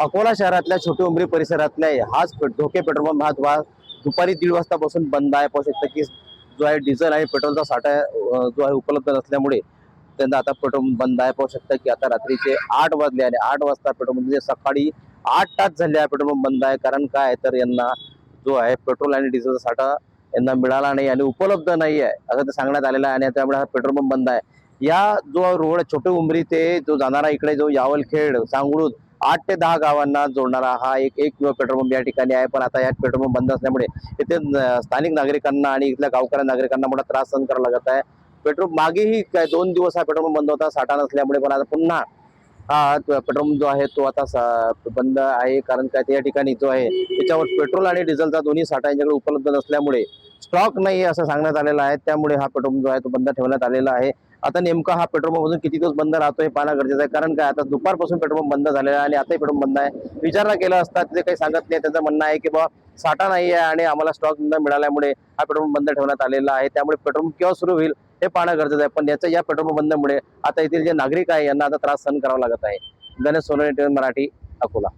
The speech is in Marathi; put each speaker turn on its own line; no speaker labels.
अकोला शहरातल्या छोटी उमरी परिसरातल्या हाच ढोके पेट्रोल पंप हा दुपारी 1:30 वाजतापासून बंद आहे। पाहू शकता की जो आहे डिझेल आणि पेट्रोलचा साठा जो आहे उपलब्ध नसल्यामुळे त्यांना आता पेट्रोल बंद आहे। पाहू शकता की आता रात्रीचे 8 वाजले आणि 8 वाजता पेट्रोल म्हणजे सकाळी 8 तास झाले आहे पेट्रोल पंप बंद आहे। कारण काय तर यांना जो आहे पेट्रोल आणि डिझेलचा साठा यांना मिळाला नाही आणि उपलब्ध नाही आहे असं ते सांगण्यात आलेलं आहे आणि त्यामुळे हा पेट्रोल पंप बंद आहे। या जो रोड छोटे उमरी ते जो जाणारा इकडे जो यावलखेड सांगळूद 8 ते 10 गावांना जोडणारा हा एक पेट्रोल पंप या ठिकाणी आहे। पण आता या पेट्रोल पंप बंद असल्यामुळे इथे स्थानिक नागरिकांना आणि इथल्या गावकऱ्या नागरिकांना मोठा त्रास सहन करावा लागत आहे। पेट्रोल मागेही काय 2 दिवस हा पेट्रोल पंप बंद होता साठा नसल्यामुळे, पण आता पुन्हा हा पेट्रोल पंप जो आहे तो आता बंद आहे। कारण काय त्या ठिकाणी जो आहे त्याच्यावर पेट्रोल आणि डिझेलचा दोन्ही साठा यांच्याकडे उपलब्ध नसल्यामुळे स्टॉक नाही असं सांगण्यात आलेलं आहे। त्यामुळे हा पेट्रोल पंप जो आहे तो बंद ठेवण्यात आलेला आहे। आता नेमका हा पेट्रोल पंप अजून किती दिवस बंद राहतो हे पाहणं गरजेचं आहे। कारण काय आता दुपारपासून पेट्रोल पंप बंद झालेला आहे आणि आताही पेट्रोल बंद आहे। विचारणा केला असता ते काही सांगत नाही। त्यांचं म्हणणं आहे की बाबा साठा नाही आहे आणि आम्हाला स्टॉक न मिळाल्यामुळे हा पेट्रोल पंप बंद ठेवण्यात आलेला आहे। त्यामुळे पेट्रोल पंप केव्हा सुरू होईल हे पाहणं गरजेचं आहे। पण या पेट्रोल पंप बंदमुळे आता येथील जे नागरिक आहे यांना आता त्रास सहन करावा लागत आहे। गणेश सोनवणे, मराठी, अकोला।